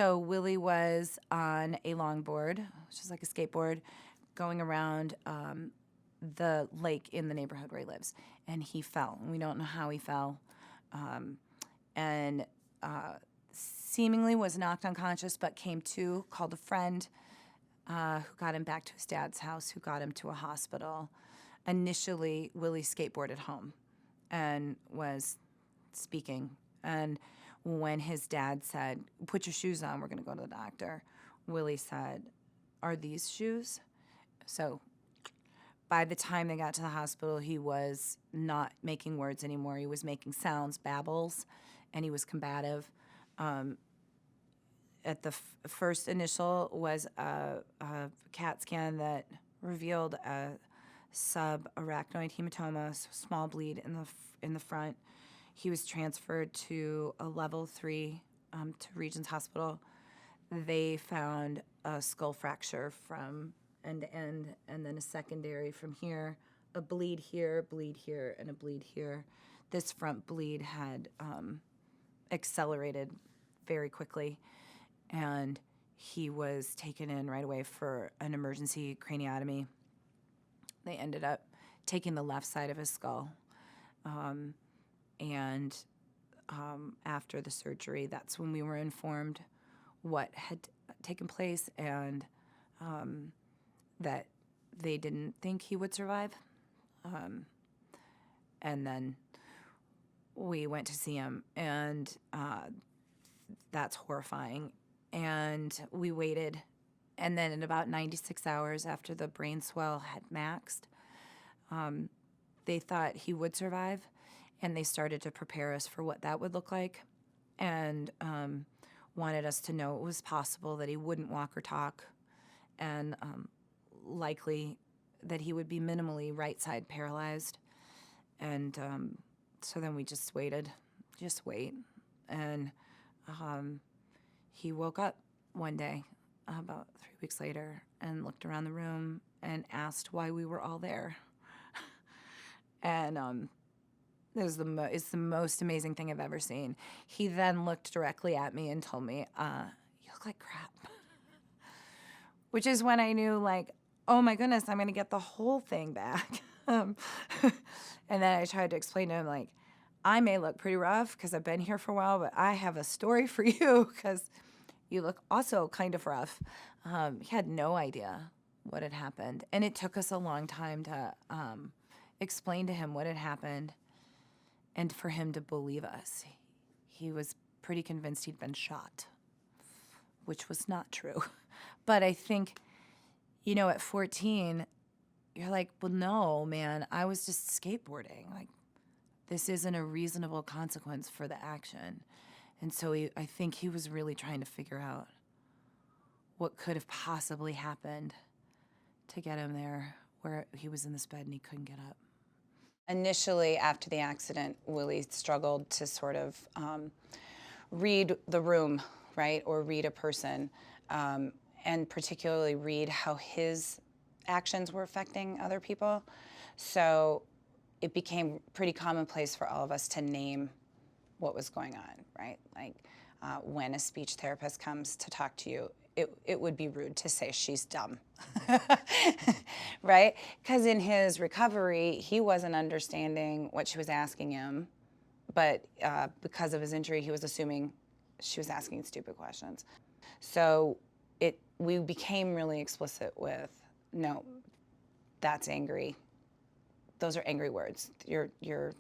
So Willie was on a longboard, which is like a skateboard, going around the lake in the neighborhood where he lives, and he fell. We don't know how he fell, and seemingly was knocked unconscious, but came to, called a friend who got him back to his dad's house, who got him to a hospital. Initially, Willie skateboarded home and was speaking. And when his dad said, "Put your shoes on, we're going to go to the doctor," Willie said, "Are these shoes?" So by the time they got to the hospital, he was not making words anymore. He was making sounds, babbles, and he was combative. At the first initial was a CAT scan that revealed a subarachnoid hematoma, so small bleed in the front. He was transferred to a level 3 to Regents Hospital. They found a skull fracture from end to end, and then a secondary from here, a bleed here, and a bleed here. This front bleed had accelerated very quickly, and he was taken in right away for an emergency craniotomy. They ended up taking the left side of his skull. And after the surgery, that's when we were informed what had taken place, and that they didn't think he would survive. And then we went to see him, and that's horrifying. And we waited, and then in about 96 hours after the brain swell had maxed, they thought he would survive, and they started to prepare us for what that would look like, and wanted us to know it was possible that he wouldn't walk or talk, and likely that he would be minimally right side paralyzed. And so then we just waited, and he woke up one day about 3 weeks later and looked around the room and asked why we were all there. And it's the most amazing thing I've ever seen. He then looked directly at me and told me, "You look like crap." Which is when I knew, like, oh my goodness, I'm going to get the whole thing back. And then I tried to explain to him, like, I may look pretty rough because I've been here for a while, but I have a story for you because you look also kind of rough. He had no idea what had happened. And it took us a long time to explain to him what had happened and for him to believe us. He was pretty convinced he'd been shot, which was not true. But I think, at 14, you're like, well, no, man, I was just skateboarding. Like, this isn't a reasonable consequence for the action. And so I think he was really trying to figure out what could have possibly happened to get him there, where he was in this bed and he couldn't get up. Initially, after the accident, Willie struggled to sort of read the room, right, or read a person, and particularly read how his actions were affecting other people. So it became pretty commonplace for all of us to name what was going on, right? Like when a speech therapist comes to talk to you, it would be rude to say she's dumb, right? Because in his recovery, he wasn't understanding what she was asking him, but because of his injury, he was assuming she was asking stupid questions. So we became really explicit with, no, that's angry. Those are angry words. You're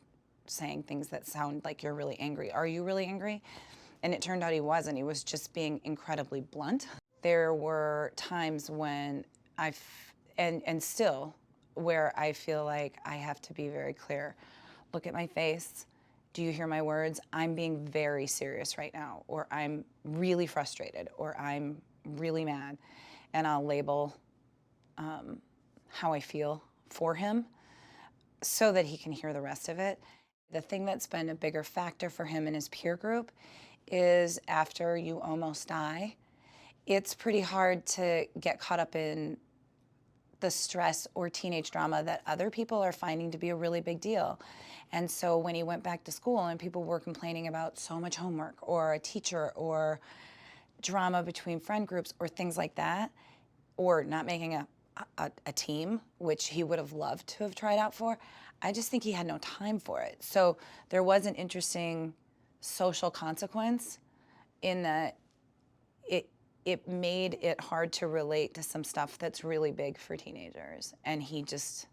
saying things that sound like you're really angry. Are you really angry? And it turned out he wasn't. He was just being incredibly blunt. There were times when and still, where I feel like I have to be very clear. Look at my face. Do you hear my words? I'm being very serious right now, or I'm really frustrated, or I'm really mad. And I'll label how I feel for him so that he can hear the rest of it. The thing that's been a bigger factor for him in his peer group is after you almost die, it's pretty hard to get caught up in the stress or teenage drama that other people are finding to be a really big deal. And so when he went back to school and people were complaining about so much homework or a teacher or drama between friend groups or things like that, or not making a team, which he would have loved to have tried out for. I just think he had no time for it. So there was an interesting social consequence in that it made it hard to relate to some stuff that's really big for teenagers. And he just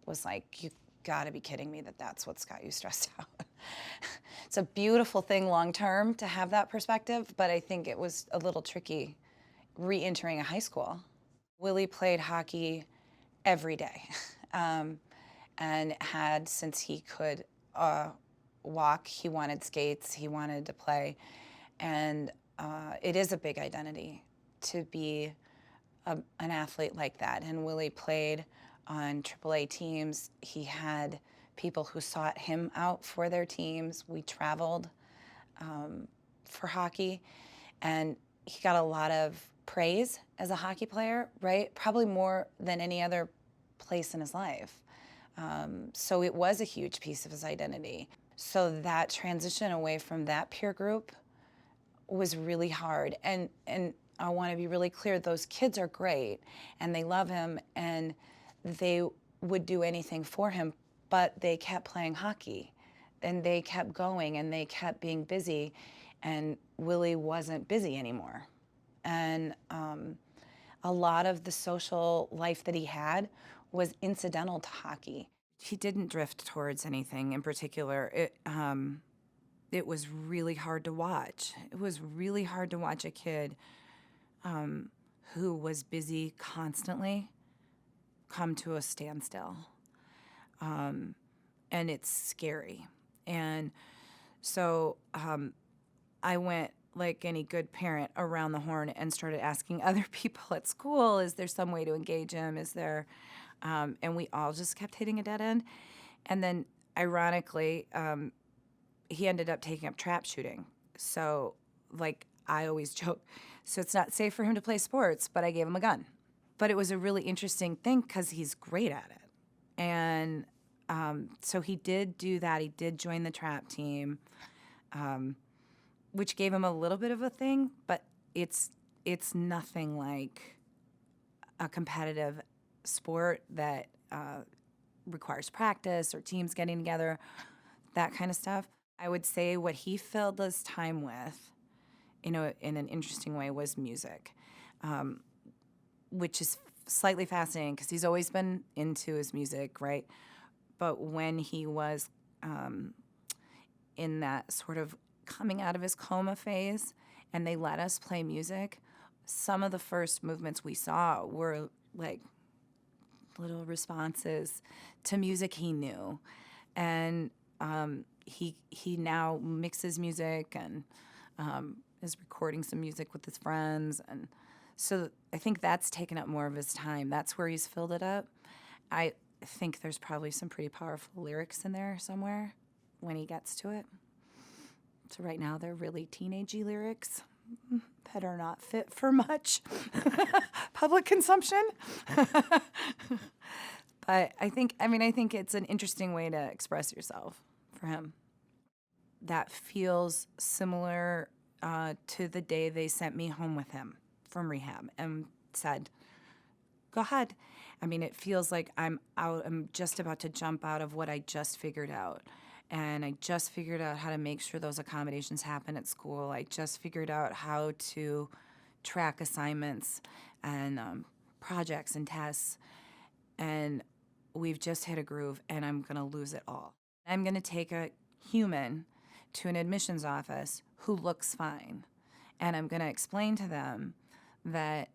was like, you gotta be kidding me that that's what's got you stressed out. It's a beautiful thing long term to have that perspective, but I think it was a little tricky re-entering a high school. Willi played hockey every day and had, since he could walk, he wanted skates, he wanted to play. And it is a big identity to be an athlete like that. And Willi played on AAA teams. He had people who sought him out for their teams. We traveled for hockey, and he got a lot of praise as a hockey player, right? Probably more than any other place in his life. So it was a huge piece of his identity. So that transition away from that peer group was really hard. And I want to be really clear, those kids are great, and they love him, and they would do anything for him, but they kept playing hockey, and they kept going, and they kept being busy, and Willi wasn't busy anymore. And a lot of the social life that he had was incidental to hockey. He didn't drift towards anything in particular. It was really hard to watch. It was really hard to watch a kid who was busy constantly come to a standstill. And it's scary. And so I went, like any good parent, around the horn and started asking other people at school, is there some way to engage him? Is there, and we all just kept hitting a dead end. And then, ironically, he ended up taking up trap shooting. So, like, I always joke, so it's not safe for him to play sports, but I gave him a gun. But it was a really interesting thing because he's great at it. And so he did do that. He did join the trap team, which gave him a little bit of a thing, but it's nothing like a competitive sport that requires practice or teams getting together, that kind of stuff. I would say what he filled his time with, in an interesting way, was music, which is slightly fascinating because he's always been into his music, right? But when he was in that sort of coming out of his coma phase and they let us play music, some of the first movements we saw were like little responses to music he knew. And he now mixes music and is recording some music with his friends. And so I think that's taken up more of his time. That's where he's filled it up. I think there's probably some pretty powerful lyrics in there somewhere when he gets to it. So right now they're really teenagey lyrics that are not fit for much public consumption. But I think it's an interesting way to express yourself for him. That feels similar to the day they sent me home with him from rehab and said, go ahead. I mean, it feels like I'm just about to jump out of what I just figured out. And I just figured out how to make sure those accommodations happen at school. I just figured out how to track assignments and projects and tests. And we've just hit a groove, and I'm going to lose it all. I'm going to take a human to an admissions office who looks fine. And I'm going to explain to them that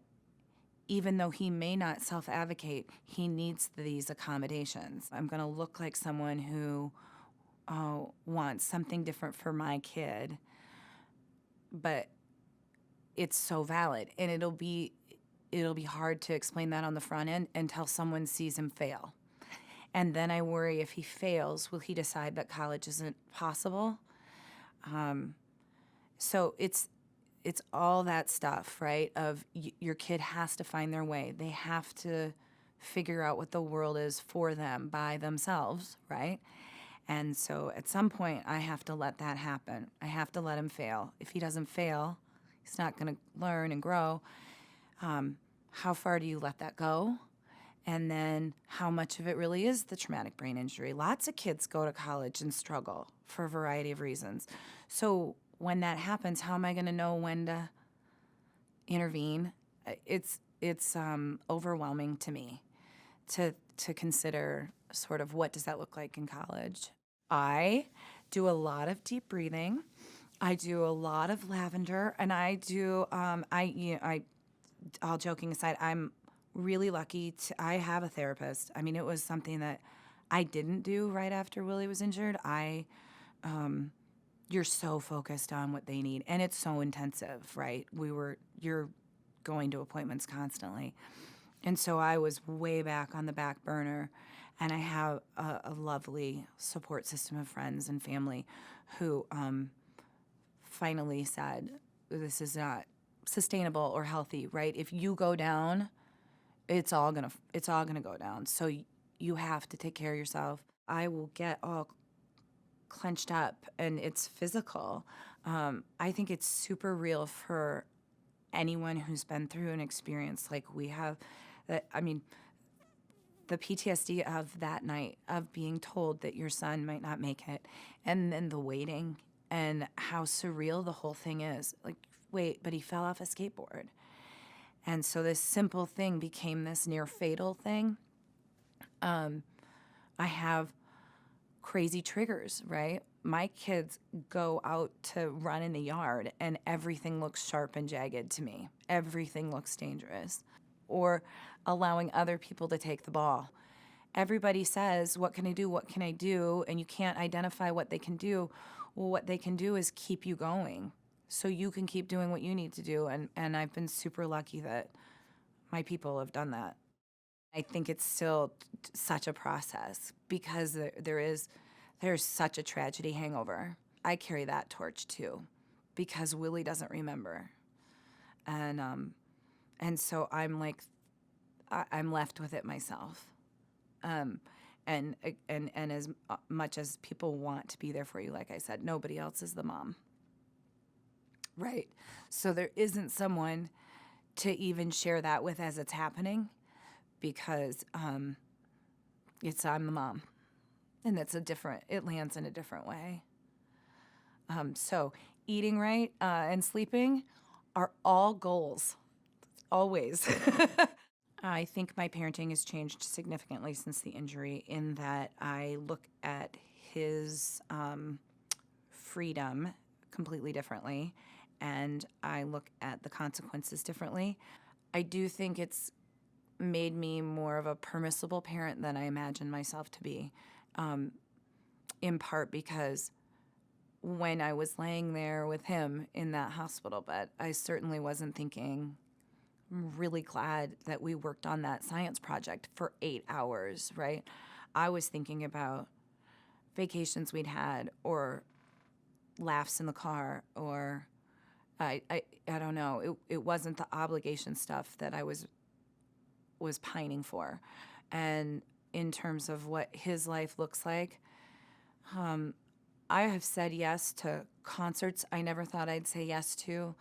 even though he may not self-advocate, he needs these accommodations. I'm going to look like someone who wants something different for my kid, but it's so valid. And it'll be hard to explain that on the front end until someone sees him fail. And then I worry, if he fails, will he decide that college isn't possible? So it's all that stuff, right? Of your kid has to find their way. They have to figure out what the world is for them by themselves, right? And so at some point, I have to let that happen. I have to let him fail. If he doesn't fail, He's not going to learn and grow. How far do you let that go? And then how much of it really is the traumatic brain injury? Lots of kids go to college and struggle for a variety of reasons. So when that happens, how am I going to know when to intervene? It's overwhelming to me to consider sort of what does that look like in college. I do a lot of deep breathing. I do a lot of lavender, and I do. All joking aside, I'm really lucky. I have a therapist. I mean, it was something that I didn't do right after Willi was injured. You're so focused on what they need, and it's so intensive, right? You're going to appointments constantly. And so I was way back on the back burner, and I have a lovely support system of friends and family who finally said, this is not sustainable or healthy, right? If you go down, it's all gonna go down. So you have to take care of yourself. I will get all clenched up, and it's physical. I think it's super real for anyone who's been through an experience like we have. I mean, the PTSD of that night, of being told that your son might not make it, and then the waiting and how surreal the whole thing is. Like, wait, but he fell off a skateboard. And so this simple thing became this near fatal thing. I have crazy triggers, right? My kids go out to run in the yard and everything looks sharp and jagged to me. Everything looks dangerous. Or allowing other people to take the ball. Everybody says, what can I do? What can I do? And you can't identify what they can do. Well, what they can do is keep you going so you can keep doing what you need to do. And I've been super lucky that my people have done that. I think it's still such a process because there's such a tragedy hangover. I carry that torch too because Willi doesn't remember. And so I'm like, I'm left with it myself. And as much as people want to be there for you, like I said, nobody else is the mom. Right. So there isn't someone to even share that with as it's happening because I'm the mom. And it lands in a different way. So eating right and sleeping are all goals, always. I think my parenting has changed significantly since the injury in that I look at his freedom completely differently, and I look at the consequences differently. I do think it's made me more of a permissible parent than I imagined myself to be, in part because when I was laying there with him in that hospital bed, I certainly wasn't thinking, I'm really glad that we worked on that science project for 8 hours, right? I was thinking about vacations we'd had or laughs in the car or I don't know. It wasn't the obligation stuff that I was pining for. And in terms of what his life looks like, I have said yes to concerts I never thought I'd say yes to.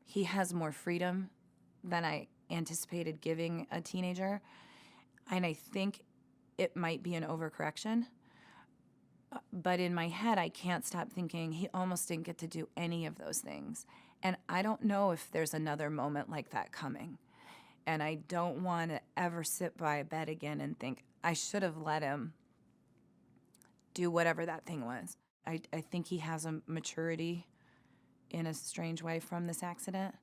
He has more freedom than I anticipated giving a teenager. And I think it might be an overcorrection. But in my head, I can't stop thinking he almost didn't get to do any of those things. And I don't know if there's another moment like that coming. And I don't want to ever sit by a bed again and think, I should have let him do whatever that thing was. I think he has a maturity in a strange way from this accident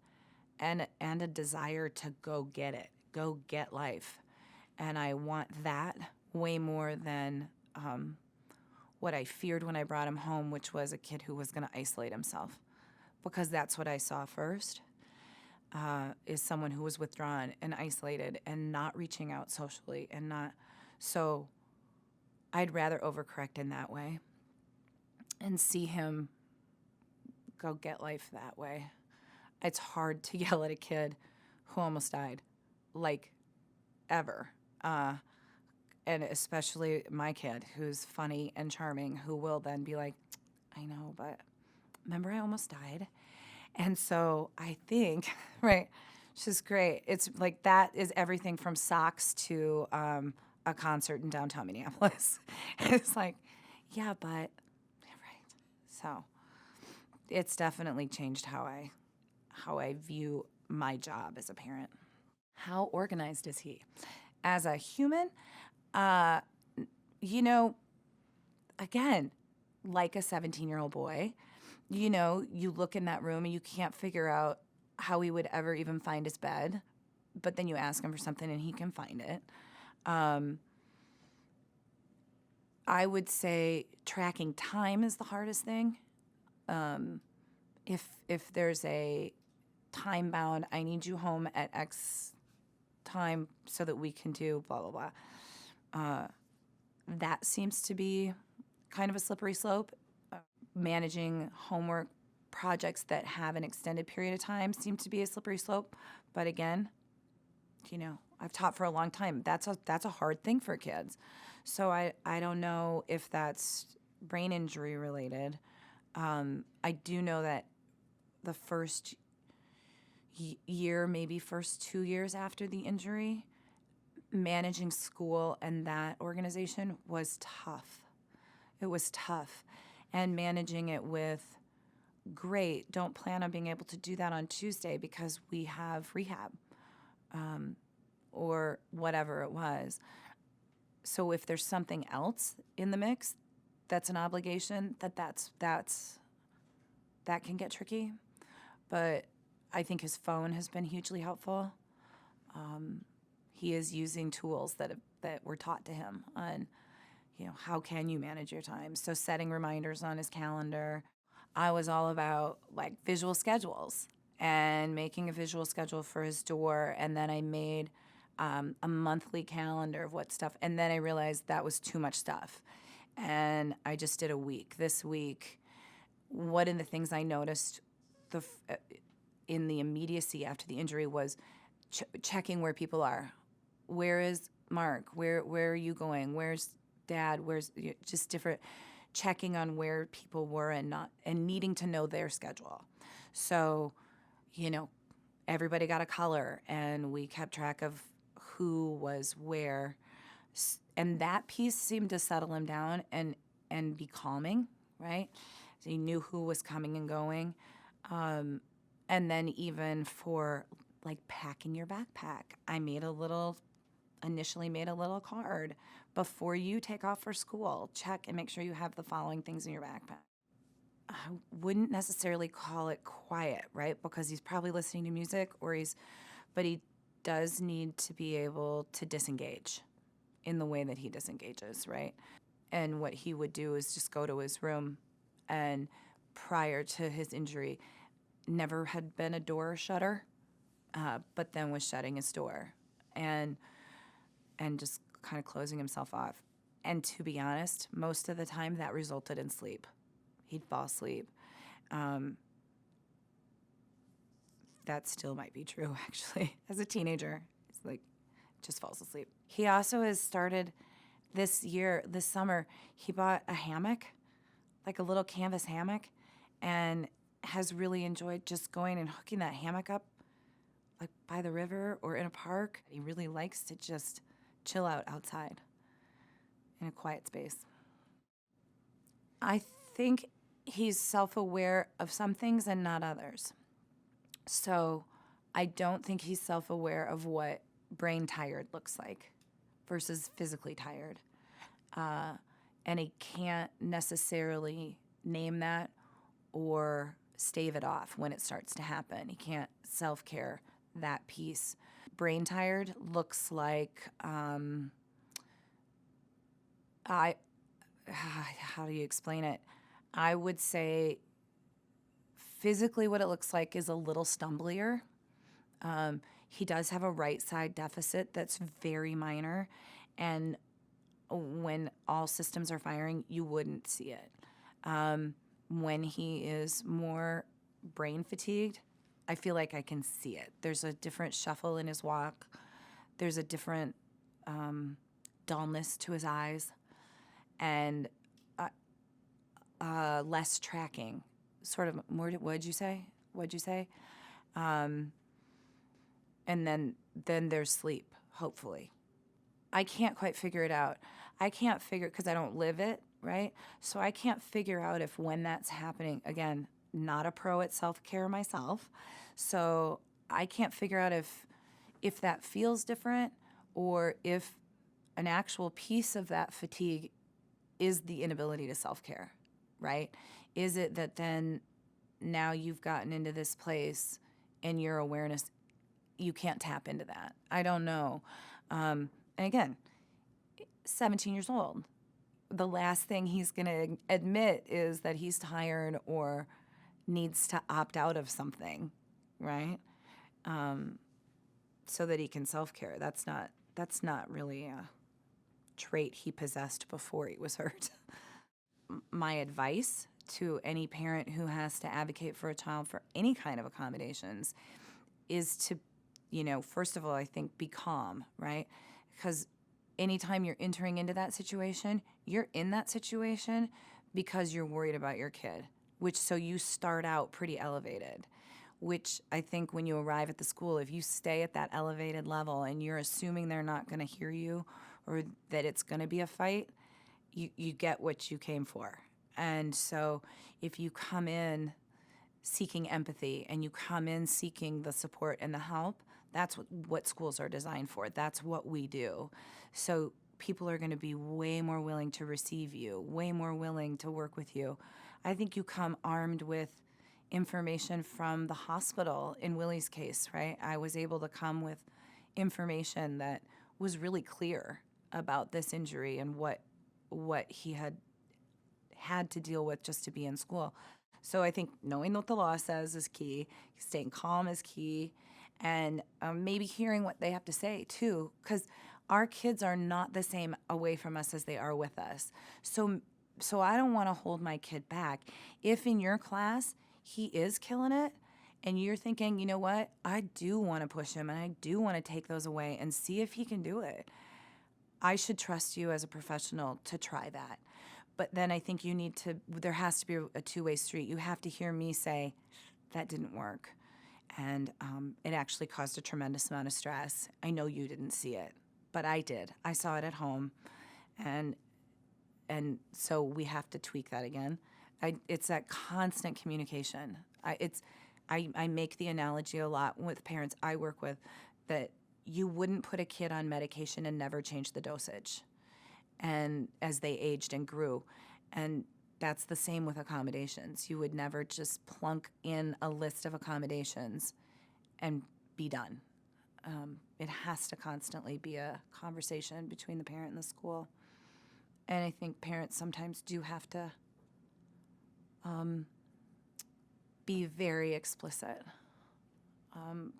and a desire to go get it, go get life. And I want that way more than what I feared when I brought him home, which was a kid who was going to isolate himself. Because that's what I saw first, is someone who was withdrawn and isolated and not reaching out socially and not. So I'd rather overcorrect in that way and see him go get life that way. It's hard to yell at a kid who almost died, like, ever. And especially my kid, who's funny and charming, who will then be like, I know, but remember I almost died? And so I think, right, which is great. It's like that is everything from socks to a concert in downtown Minneapolis. It's like, yeah, but, yeah, right. So it's definitely changed how I view my job as a parent. How organized is he? As a human, uh, you know, again, like a 17-year-old boy, you look in that room and you can't figure out how he would ever even find his bed, but then you ask him for something and he can find it. I would say tracking time is the hardest thing. If there's a time bound, I need you home at X time so that we can do blah blah blah. That seems to be kind of a slippery slope. Managing homework projects that have an extended period of time seem to be a slippery slope. But again, I've taught for a long time. That's a hard thing for kids. So I don't know if that's brain injury related. I do know that the first year, maybe first 2 years after the injury, managing school and that organization was tough. It was tough. And managing it with, great, don't plan on being able to do that on Tuesday because we have rehab, or whatever it was. So if there's something else in the mix that's an obligation, that can get tricky. But I think his phone has been hugely helpful. He is using tools that were taught to him on, how can you manage your time? So setting reminders on his calendar. I was all about like visual schedules and making a visual schedule for his door. And then I made a monthly calendar of what stuff. And then I realized that was too much stuff. And I just did a week. This week, one of the things I noticed in the immediacy after the injury was checking where people are. Where is Mark? Where are you going? Where's Dad? Where's just different, checking on where people were and needing to know their schedule. So, everybody got a color and we kept track of who was where. And that piece seemed to settle him down and be calming, right? So he knew who was coming and going. And then even for like packing your backpack, I initially made a little card. Before you take off for school, check and make sure you have the following things in your backpack. I wouldn't necessarily call it quiet, right? Because he's probably listening to music but he does need to be able to disengage in the way that he disengages, right? And what he would do is just go to his room, and prior to his injury, never had been a door shutter, but then was shutting his door and just kind of closing himself off. And to be honest, most of the time that resulted in sleep. He'd fall asleep. That still might be true, actually. As a teenager, it's like, just falls asleep. He also has started this summer, he bought a hammock, like a little canvas hammock, and has really enjoyed just going and hooking that hammock up, like by the river or in a park. He really likes to just chill out outside in a quiet space. I think he's self-aware of some things and not others. So I don't think he's self-aware of what brain tired looks like versus physically tired. And he can't necessarily name that or stave it off when it starts to happen. He can't self-care that piece. Brain tired looks like, how do you explain it? I would say physically what it looks like is a little stumblier. He does have a right side deficit that's very minor, and when all systems are firing, you wouldn't see it. When he is more brain fatigued, I feel like I can see it. There's a different shuffle in his walk. There's a different dullness to his eyes, and less tracking. sort of more. What'd you say? What'd you say? Um, and then there's sleep. Hopefully, I can't quite figure it out. I can't figure because I don't live it, right? So I can't figure out if when that's happening. Again, not a pro at self-care myself, so I can't figure out if that feels different or if an actual piece of that fatigue is the inability to self-care, right? Is it that then now you've gotten into this place and your awareness, you can't tap into that? I don't know. And again, 17 years old. The last thing he's going to admit is that he's tired or needs to opt out of something, right? So that he can self-care. That's not really a trait he possessed before he was hurt. My advice to any parent who has to advocate for a child for any kind of accommodations is to, first of all, I think be calm, right? Because anytime you're entering into that situation, you're in that situation because you're worried about your kid, so you start out pretty elevated, which I think when you arrive at the school, if you stay at that elevated level and you're assuming they're not going to hear you or that it's going to be a fight, you get what you came for. And so if you come in seeking empathy and you come in seeking the support and the help, that's what schools are designed for. That's what we do. So people are going to be way more willing to receive you, way more willing to work with you. I think you come armed with information from the hospital in Willi's case, right? I was able to come with information that was really clear about this injury and what he had to deal with just to be in school. So I think knowing what the law says is key, staying calm is key, and maybe hearing what they have to say too, because our kids are not the same away from us as they are with us. So I don't want to hold my kid back. If in your class he is killing it, and you're thinking, you know what, I do want to push him, and I do want to take those away and see if he can do it, I should trust you as a professional to try that. But then I think there has to be a two-way street. You have to hear me say, that didn't work. And it actually caused a tremendous amount of stress. I know you didn't see it, but I did. I saw it at home. And so we have to tweak that again. It's that constant communication. I make the analogy a lot with parents I work with that you wouldn't put a kid on medication and never change the dosage and as they aged and grew. And that's the same with accommodations. You would never just plunk in a list of accommodations and be done. It has to constantly be a conversation between the parent and the school. And I think parents sometimes do have to be very explicit,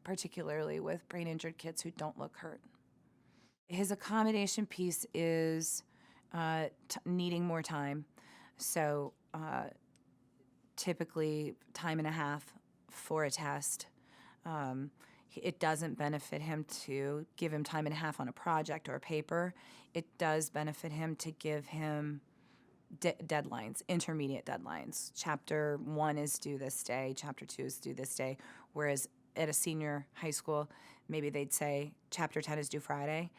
particularly with brain-injured kids who don't look hurt. His accommodation piece is needing more time. So typically time and a half for a test. It doesn't benefit him to give him time and a half on a project or a paper. It does benefit him to give him deadlines, intermediate deadlines. Chapter 1 is due this day, Chapter 2 is due this day, whereas at a senior high school, maybe they'd say Chapter 10 is due Friday.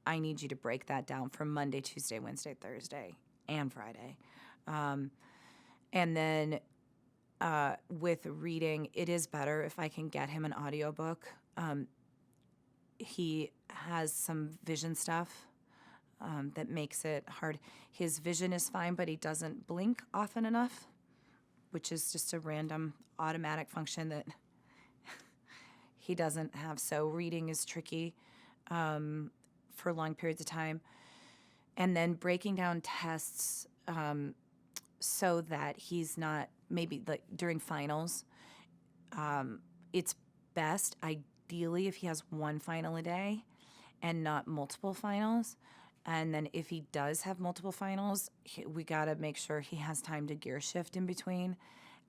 I need you to break that down for Monday, Tuesday, Wednesday, Thursday, and Friday. And then with reading, it is better if I can get him an audiobook. He has some vision stuff that makes it hard. His vision is fine, but he doesn't blink often enough, which is just a random automatic function that he doesn't have. So reading is tricky for long periods of time. And then breaking down tests so that he's not, maybe like during finals, it's best, ideally, if he has one final a day and not multiple finals. And then if he does have multiple finals, we got to make sure he has time to gear shift in between.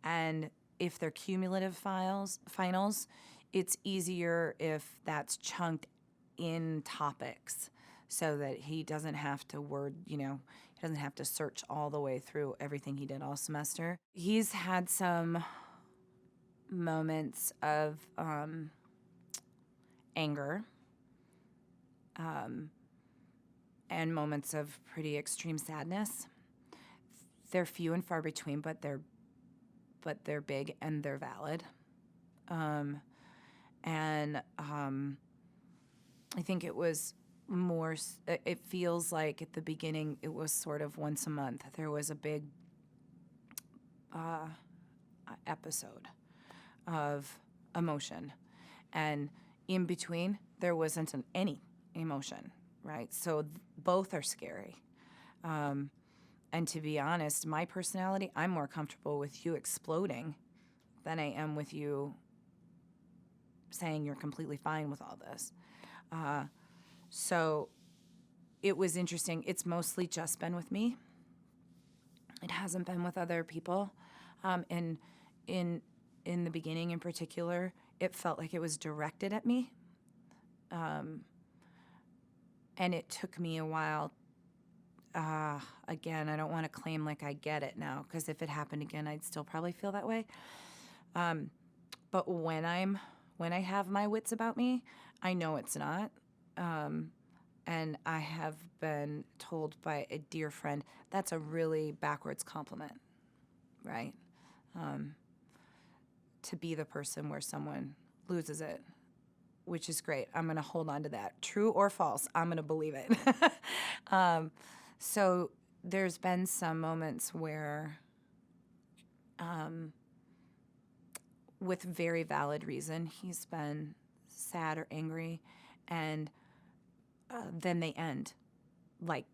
And if they're cumulative finals, it's easier if that's chunked in topics. so that he doesn't have to he doesn't have to search all the way through everything he did all semester. He's had some moments of anger and moments of pretty extreme sadness. They're few and far between, but they're big and they're valid. I think it was more, it feels like at the beginning it was sort of once a month. There was a big episode of emotion. And in between, there wasn't any emotion, right? So both are scary. And to be honest, my personality, I'm more comfortable with you exploding than I am with you saying you're completely fine with all this. So it was interesting. It's mostly just been with me. It hasn't been with other people. And in the beginning in particular, it felt like it was directed at me. And it took me a while. Again, I don't want to claim like I get it now, because if it happened again, I'd still probably feel that way. But when I have my wits about me, I know it's not. And I have been told by a dear friend, that's a really backwards compliment, right? To be the person where someone loses it, which is great. I'm going to hold on to that. True or false, I'm going to believe it. So there's been some moments where, with very valid reason, he's been sad or angry, and then they end. Like,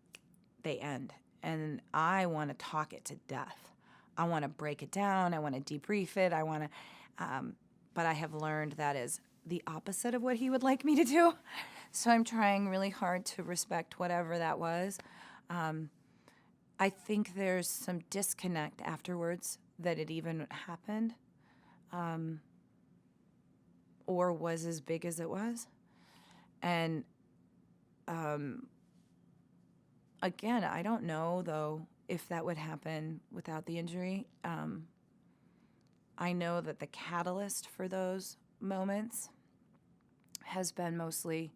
they end. And I want to talk it to death. I want to break it down. I want to debrief it. I want to, but I have learned that is the opposite of what he would like me to do. So I'm trying really hard to respect whatever that was. I think there's some disconnect afterwards that it even happened, or was as big as it was. And again, I don't know, though, if that would happen without the injury. I know that the catalyst for those moments has been mostly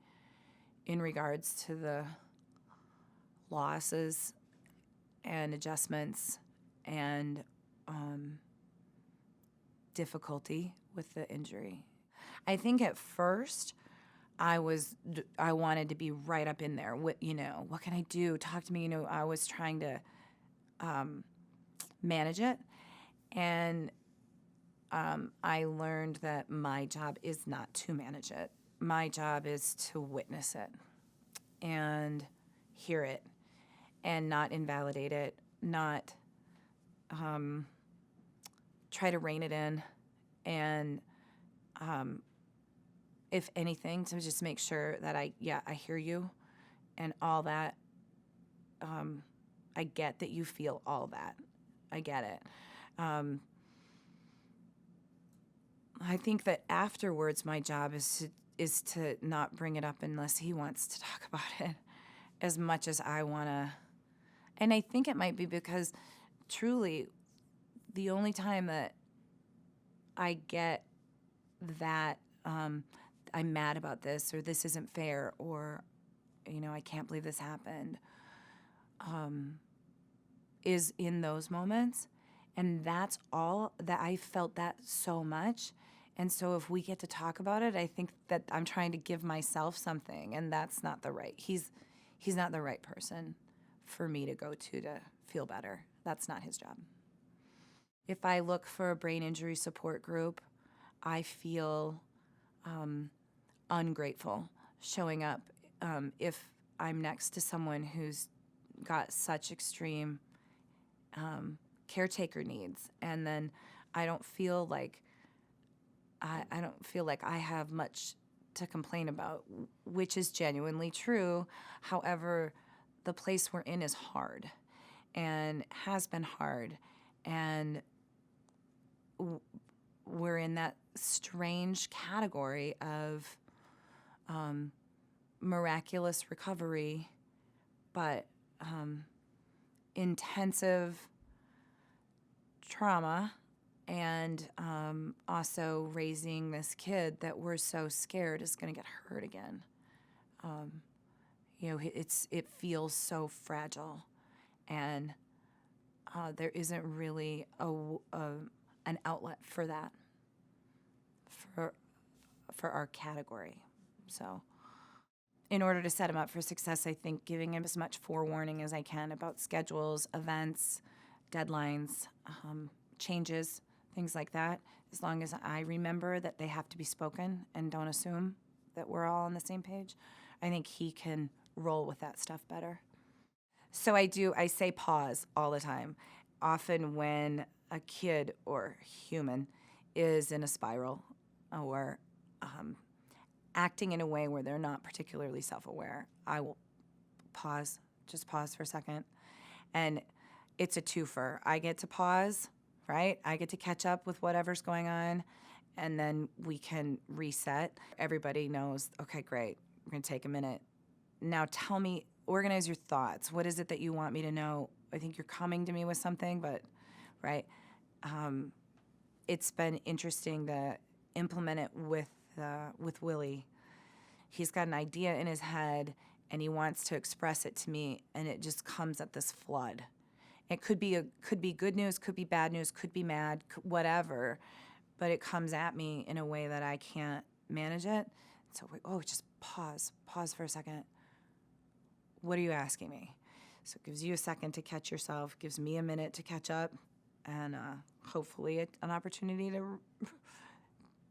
in regards to the losses and adjustments and difficulty with the injury. I think at first I wanted to be right up in there. What can I do? Talk to me. I was trying to manage it, and I learned that my job is not to manage it. My job is to witness it and hear it and not invalidate it, not try to rein it in, and if anything, to just make sure that I hear you and all that. I get that you feel all that. I get it. I think that afterwards, my job is to not bring it up unless he wants to talk about it as much as I want to. And I think it might be because truly the only time that I get that I'm mad about this, or this isn't fair, or I can't believe this happened, is in those moments. And that's all that I felt that so much. And so if we get to talk about it, I think that I'm trying to give myself something, and that's not the right. He's not the right person for me to go to feel better. That's not his job. If I look for a brain injury support group, I feel ungrateful showing up if I'm next to someone who's got such extreme caretaker needs, and then I don't feel like I have much to complain about, which is genuinely true. However, the place we're in is hard and has been hard, and we're in that strange category of miraculous recovery but intensive trauma, and also raising this kid that we're so scared is going to get hurt again. It feels so fragile, and there isn't really an outlet for that for our category. So in order to set him up for success, I think giving him as much forewarning as I can about schedules, events, deadlines, changes, things like that, as long as I remember that they have to be spoken and don't assume that we're all on the same page, I think he can roll with that stuff better. So I say pause all the time. Often when a kid or human is in a spiral or acting in a way where they're not particularly self-aware, I will just pause for a second. And it's a twofer. I get to pause, right? I get to catch up with whatever's going on, and then we can reset. Everybody knows, okay, great, we're going to take a minute. Now tell me, organize your thoughts. What is it that you want me to know? I think you're coming to me with something, but, right? It's been interesting to implement it with Willi. He's got an idea in his head, and he wants to express it to me, and it just comes at this flood. It could be good news, could be bad news, could be mad, whatever, but it comes at me in a way that I can't manage it. So, just pause for a second. What are you asking me? So it gives you a second to catch yourself, gives me a minute to catch up, and hopefully an opportunity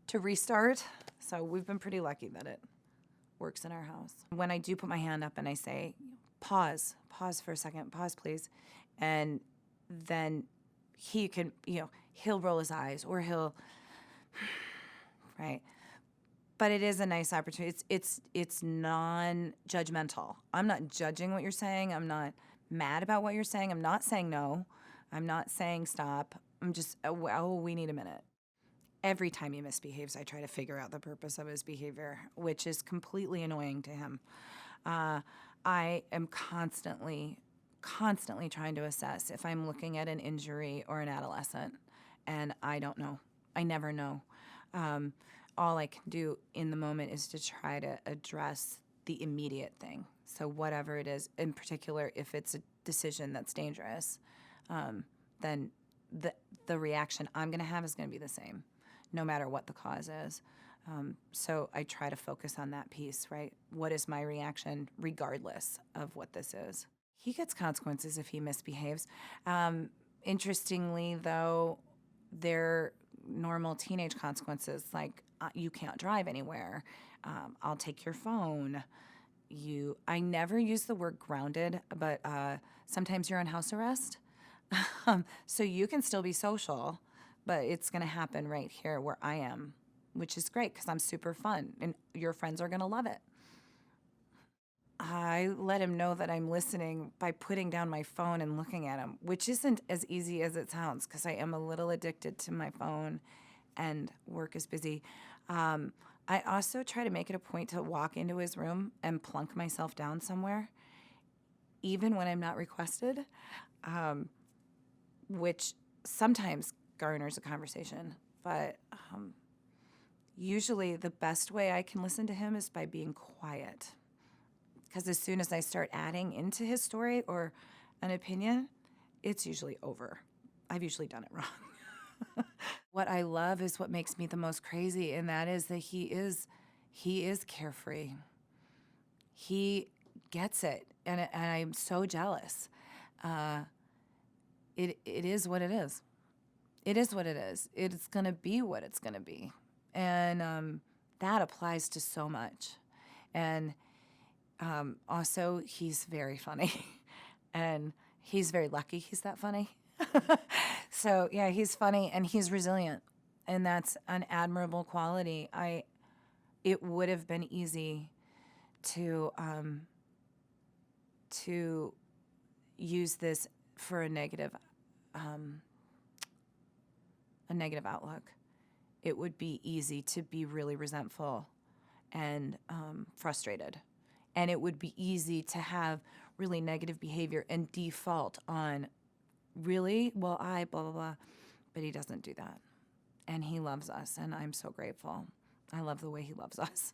to restart. So we've been pretty lucky that it works in our house. When I do put my hand up and I say, pause for a second, pause please, and then he can, he'll roll his eyes or he'll, right? But it is a nice opportunity. It's non-judgmental. I'm not judging what you're saying. I'm not mad about what you're saying. I'm not saying no. I'm not saying stop. I'm just, we need a minute. Every time he misbehaves, I try to figure out the purpose of his behavior, which is completely annoying to him. I am constantly trying to assess if I'm looking at an injury or an adolescent, and I don't know. I never know. All I can do in the moment is to try to address the immediate thing. So whatever it is, in particular, if it's a decision that's dangerous, then the reaction I'm going to have is going to be the same, no matter what the cause is. So I try to focus on that piece, right? What is my reaction regardless of what this is? He gets consequences if he misbehaves. Interestingly, though, they're normal teenage consequences, like you can't drive anywhere, I'll take your phone. I never use the word grounded, but sometimes you're on house arrest. So you can still be social, but it's going to happen right here where I am, which is great because I'm super fun, and your friends are going to love it. I let him know that I'm listening by putting down my phone and looking at him, which isn't as easy as it sounds because I am a little addicted to my phone and work is busy. I also try to make it a point to walk into his room and plunk myself down somewhere, even when I'm not requested, which sometimes garners a conversation. But usually the best way I can listen to him is by being quiet. Because as soon as I start adding into his story or an opinion, it's usually over. I've usually done it wrong. What I love is what makes me the most crazy, and that is that he is carefree. He gets it, and I'm so jealous. It is what it is. It is what it is. It's going to be what it's going to be. And that applies to so much. And also, he's very funny. And he's very lucky he's that funny. So, yeah, he's funny and he's resilient. And that's an admirable quality. It would have been easy to use this for a negative outlook. It would be easy to be really resentful and frustrated. And it would be easy to have really negative behavior and default on, really? Well, I blah, blah, blah. But he doesn't do that. And he loves us, and I'm so grateful. I love the way he loves us.